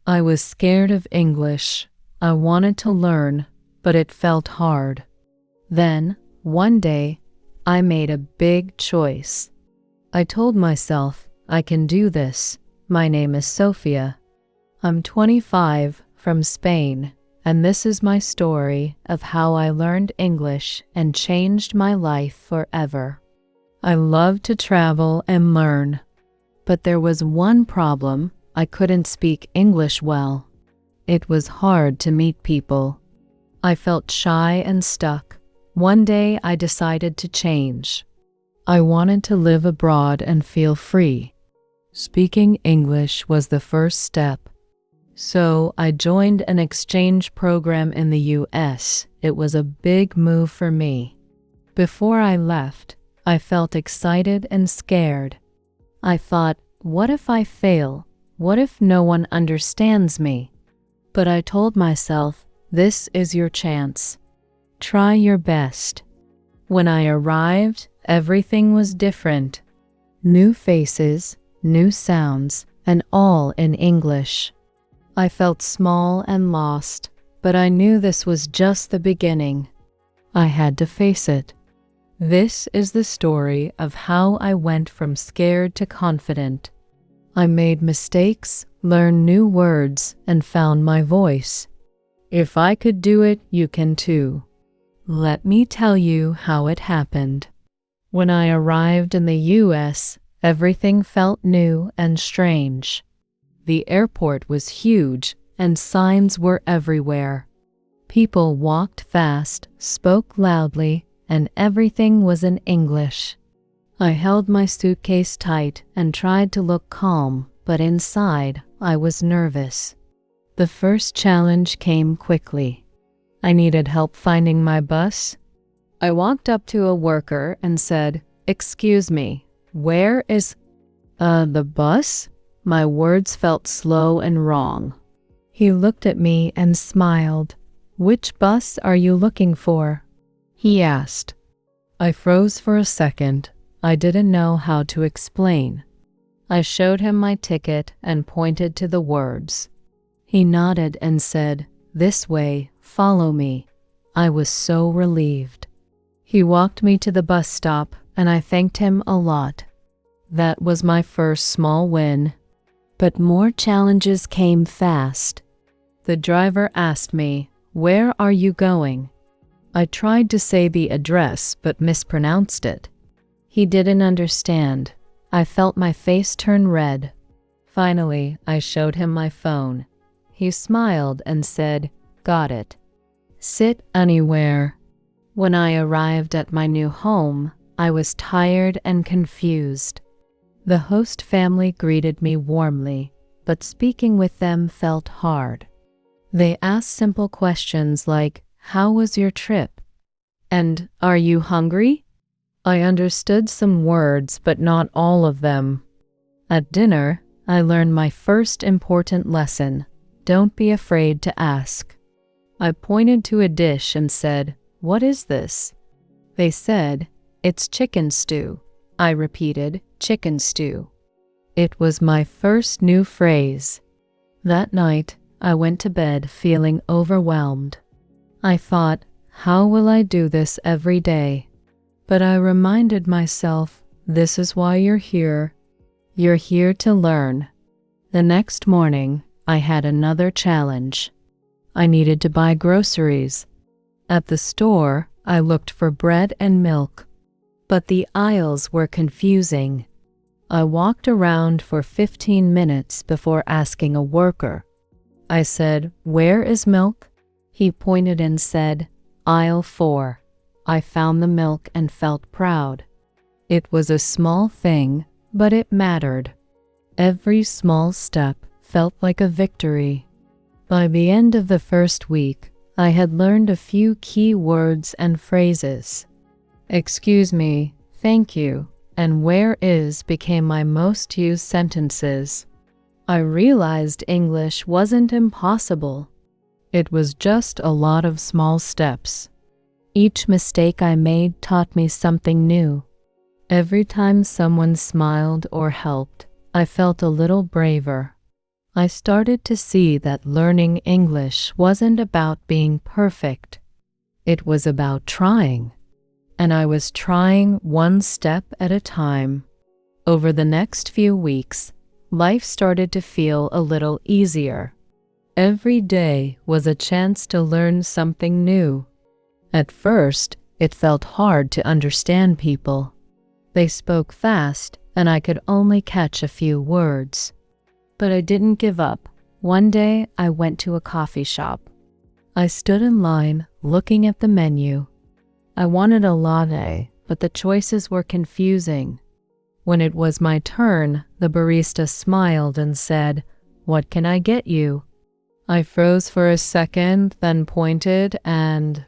I was scared of English. I wanted to learn, but it felt hard. Then, one day, I made a big choice. I told myself, I can do this. My name is Sophia. I'm 25, from Spain, and this is my story of how I learned English and changed my life forever. I love to travel and learn, but there was one problem. I couldn't speak English well. It was hard to meet people. I felt shy and stuck. One day I decided to change. I wanted to live abroad and feel free. Speaking English was the first step. So I joined an exchange program in the US. It was a big move for me. Before I left, I felt excited and scared. I thought, what if I fail? What if no one understands me? But I told myself, this is your chance. Try your best. When I arrived, everything was different. New faces, new sounds, and all in English. I felt small and lost, but I knew this was just the beginning. I had to face it. This is the story of how I went from scared to confident. I made mistakes, learned new words, and found my voice. If I could do it, you can too. Let me tell you how it happened. When I arrived in the US, everything felt new and strange. The airport was huge, and signs were everywhere. People walked fast, spoke loudly, and everything was in English. I held my suitcase tight and tried to look calm, but inside I was nervous. The first challenge came quickly. I needed help finding my bus. I walked up to a worker and said, "Excuse me, where is the bus?" My words felt slow and wrong. He looked at me and smiled. "Which bus are you looking for?" he asked. I froze for a second. I didn't know how to explain. I showed him my ticket and pointed to the words. He nodded and said, "This way, follow me." I was so relieved. He walked me to the bus stop, and I thanked him a lot. That was my first small win. But more challenges came fast. The driver asked me, "Where are you going?" I tried to say the address but mispronounced it. He didn't understand. I felt my face turn red. Finally, I showed him my phone. He smiled and said, "Got it. Sit anywhere." When I arrived at my new home, I was tired and confused. The host family greeted me warmly, but speaking with them felt hard. They asked simple questions like, "How was your trip?" and "Are you hungry?" I understood some words, but not all of them. At dinner, I learned my first important lesson. Don't be afraid to ask. I pointed to a dish and said, "What is this?" They said, "It's chicken stew." I repeated, "Chicken stew." It was my first new phrase. That night, I went to bed feeling overwhelmed. I thought, how will I do this every day? But I reminded myself, this is why you're here. You're here to learn. The next morning, I had another challenge. I needed to buy groceries. At the store, I looked for bread and milk, but the aisles were confusing. I walked around for 15 minutes before asking a worker. I said, "Where is milk?" He pointed and said, "Aisle 4. I found the milk and felt proud. It was a small thing, but it mattered. Every small step felt like a victory. By the end of the first week, I had learned a few key words and phrases. "Excuse me," "Thank you," and "Where is" became my most used sentences. I realized English wasn't impossible. It was just a lot of small steps. Each mistake I made taught me something new. Every time someone smiled or helped, I felt a little braver. I started to see that learning English wasn't about being perfect. It was about trying. And I was trying one step at a time. Over the next few weeks, life started to feel a little easier. Every day was a chance to learn something new. At first, it felt hard to understand people. They spoke fast, and I could only catch a few words. But I didn't give up. One day, I went to a coffee shop. I stood in line, looking at the menu. I wanted a latte, but the choices were confusing. When it was my turn, the barista smiled and said, "What can I get you?" I froze for a second, then pointed and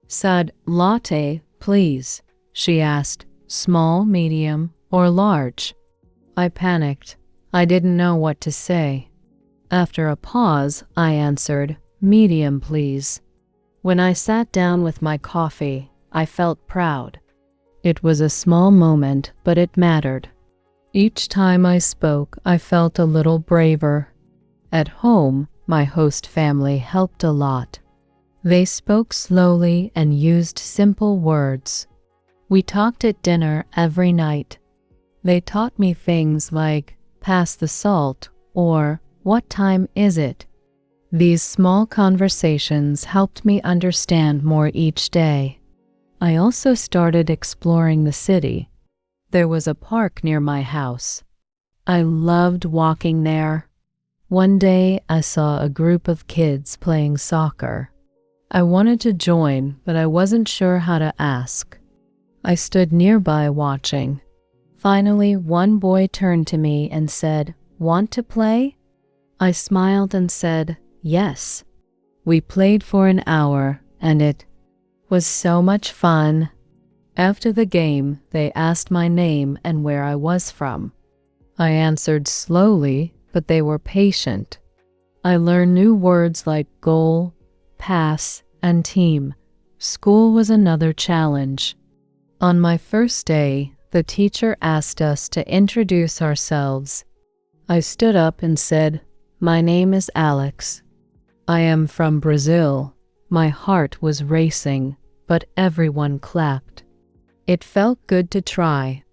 said, "Latte, please." She asked, "Small, medium, or large?" I panicked. I didn't know what to say. After a pause, I answered, "Medium, please." When I sat down with my coffee, I felt proud. It was a small moment, but it mattered. Each time I spoke, I felt a little braver. At home, my host family helped a lot. They spoke slowly and used simple words. We talked at dinner every night. They taught me things like, "Pass the salt," or "What time is it?" These small conversations helped me understand more each day. I also started exploring the city. There was a park near my house. I loved walking there. One day, I saw a group of kids playing soccer. I wanted to join, but I wasn't sure how to ask. I stood nearby watching. Finally, one boy turned to me and said, "Want to play?" I smiled and said, "Yes." We played for an hour, and it was so much fun. After the game, they asked my name and where I was from. I answered slowly, but they were patient. I learned new words like goal, pass, and team. School was another challenge. On my first day, the teacher asked us to introduce ourselves. I stood up and said, "My name is Alex. I am from Brazil." My heart was racing, but everyone clapped. It felt good to try.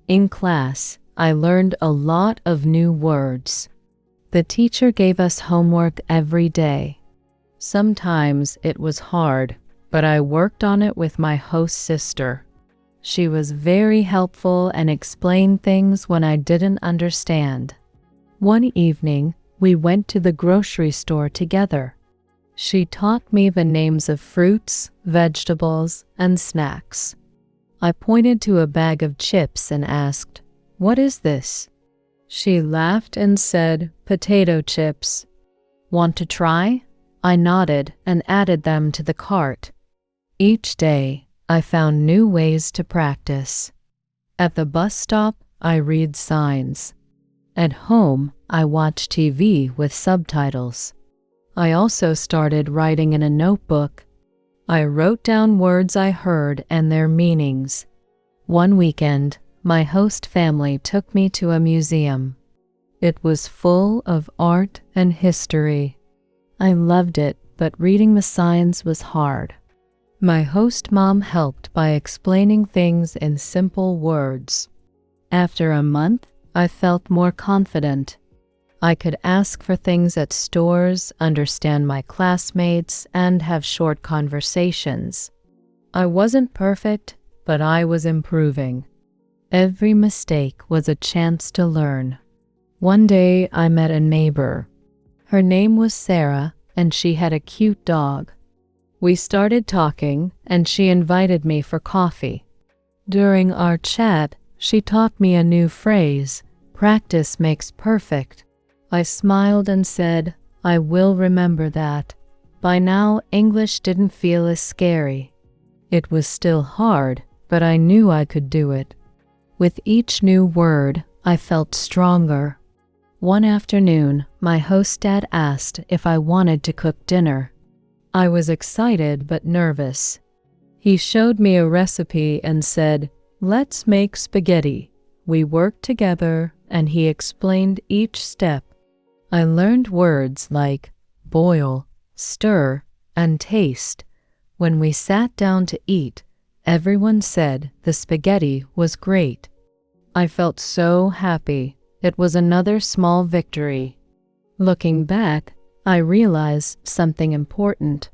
In class, I learned a lot of new words. The teacher gave us homework every day. Sometimes it was hard, but I worked on it with my host sister. She was very helpful and explained things when I didn't understand. One evening, we went to the grocery store together. She taught me the names of fruits, vegetables, and snacks. I pointed to a bag of chips and asked, "What is this?" She laughed and said, "Potato chips." "Want to try?" I nodded and added them to the cart. Each day, I found new ways to practice. At the bus stop, I read signs. At home, I watch TV with subtitles. I also started writing in a notebook. I wrote down words I heard and their meanings. One weekend, my host family took me to a museum. It was full of art and history. I loved it, but reading the signs was hard. My host mom helped by explaining things in simple words. After a month, I felt more confident. I could ask for things at stores, understand my classmates, and have short conversations. I wasn't perfect, but I was improving. Every mistake was a chance to learn. One day, I met a neighbor. Her name was Sarah, and she had a cute dog. We started talking, and she invited me for coffee. During our chat, she taught me a new phrase, "Practice makes perfect." I smiled and said, "I will remember that." By now, English didn't feel as scary. It was still hard, but I knew I could do it. With each new word, I felt stronger. One afternoon, my host dad asked if I wanted to cook dinner. I was excited but nervous. He showed me a recipe and said, "Let's make spaghetti." We worked together, and he explained each step. I learned words like boil, stir, and taste. When we sat down to eat, everyone said the spaghetti was great. I felt so happy. It was another small victory. Looking back, I realized something important.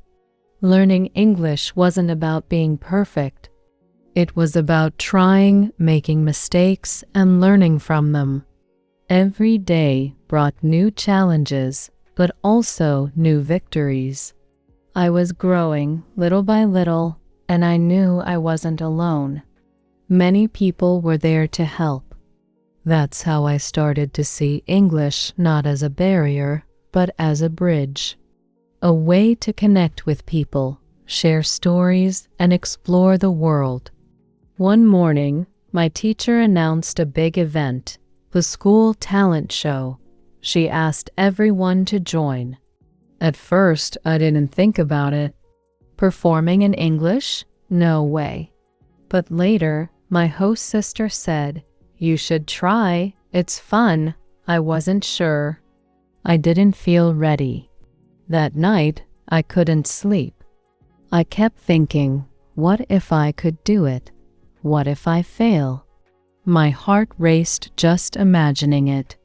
Learning English wasn't about being perfect. It was about trying, making mistakes, and learning from them. Every day brought new challenges, but also new victories. I was growing little by little, and I knew I wasn't alone. Many people were there to help. That's how I started to see English not as a barrier, but as a bridge. A way to connect with people, share stories, and explore the world. One morning, my teacher announced a big event, the school talent show. She asked everyone to join. At first, I didn't think about it. Performing in English? No way. But later, my host sister said, "You should try. It's fun." I wasn't sure. I didn't feel ready. That night, I couldn't sleep. I kept thinking, what if I could do it? What if I fail? My heart raced just imagining it.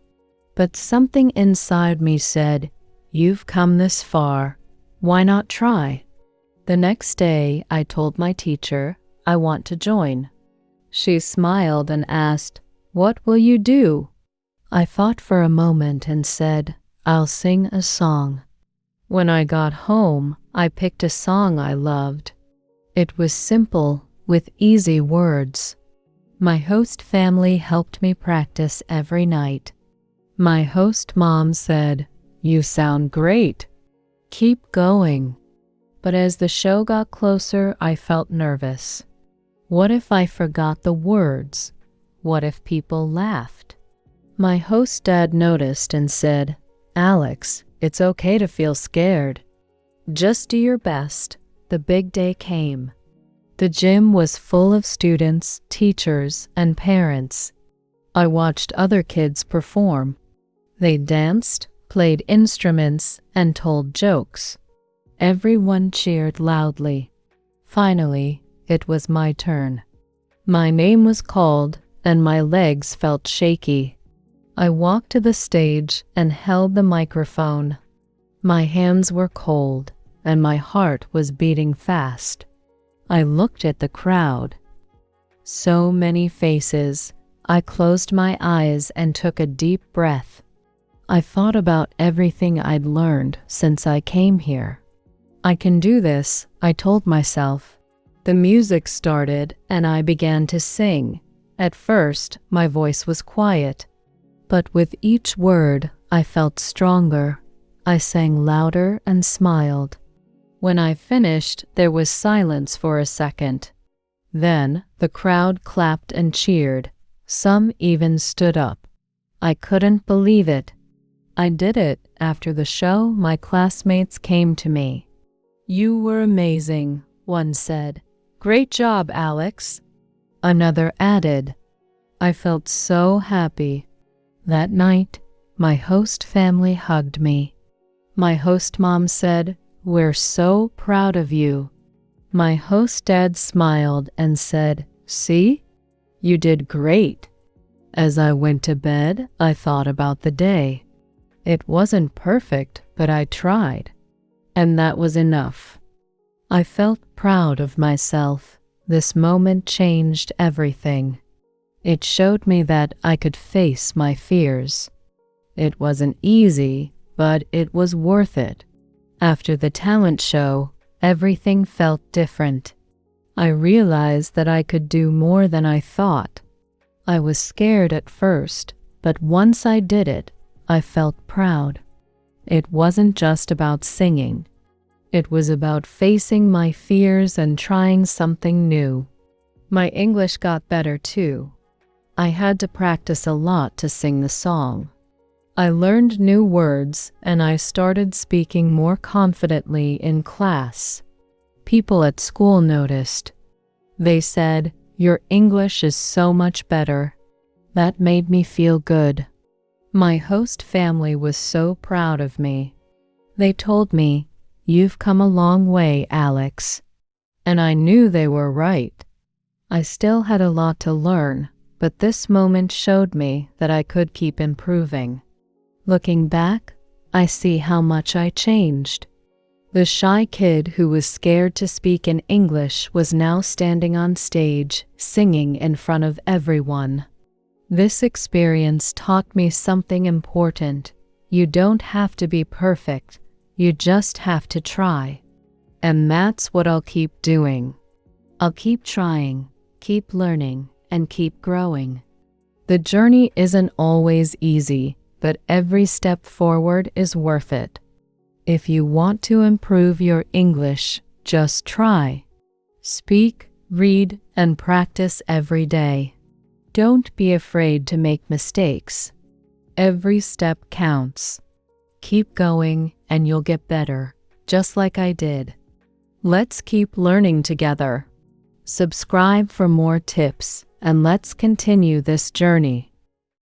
But something inside me said, "You've come this far. Why not try?" The next day, I told my teacher, "I want to join." She smiled and asked, "What will you do?" I thought for a moment and said, "I'll sing a song." When I got home, I picked a song I loved. It was simple, with easy words. My host family helped me practice every night. My host mom said, "You sound great. Keep going." But as the show got closer, I felt nervous. What if I forgot the words? What if people laughed? My host dad noticed and said, "Alex, it's okay to feel scared. Just do your best." The big day came. The gym was full of students, teachers, and parents. I watched other kids perform. They danced, played instruments, and told jokes. Everyone cheered loudly. Finally, it was my turn. My name was called, and my legs felt shaky. I walked to the stage and held the microphone. My hands were cold, and my heart was beating fast. I looked at the crowd. So many faces. I closed my eyes and took a deep breath. I thought about everything I'd learned since I came here. I can do this, I told myself. The music started and I began to sing. At first, my voice was quiet, but with each word, I felt stronger. I sang louder and smiled. When I finished, there was silence for a second. Then, the crowd clapped and cheered. Some even stood up. I couldn't believe it. I did it. After the show, my classmates came to me. "You were amazing," one said. "Great job, Alex." Another added. I felt so happy. That night, my host family hugged me. My host mom said, "We're so proud of you." My host dad smiled and said, "See? You did great." As I went to bed, I thought about the day. It wasn't perfect, but I tried. And that was enough. I felt proud of myself. This moment changed everything. It showed me that I could face my fears. It wasn't easy, but it was worth it. After the talent show, everything felt different. I realized that I could do more than I thought. I was scared at first, but once I did it, I felt proud. It wasn't just about singing. It was about facing my fears and trying something new. My English got better too. I had to practice a lot to sing the song. I learned new words and I started speaking more confidently in class. People at school noticed. They said, "Your English is so much better." That made me feel good. My host family was so proud of me. They told me, "You've come a long way, Alex." And I knew they were right. I still had a lot to learn, but this moment showed me that I could keep improving. Looking back, I see how much I changed. The shy kid who was scared to speak in English was now standing on stage, singing in front of everyone. This experience taught me something important. You don't have to be perfect, you just have to try. And that's what I'll keep doing. I'll keep trying, keep learning, and keep growing. The journey isn't always easy, but every step forward is worth it. If you want to improve your English, just try. Speak, read, and practice every day. Don't be afraid to make mistakes. Every step counts. Keep going and you'll get better, just like I did. Let's keep learning together. Subscribe for more tips and let's continue this journey.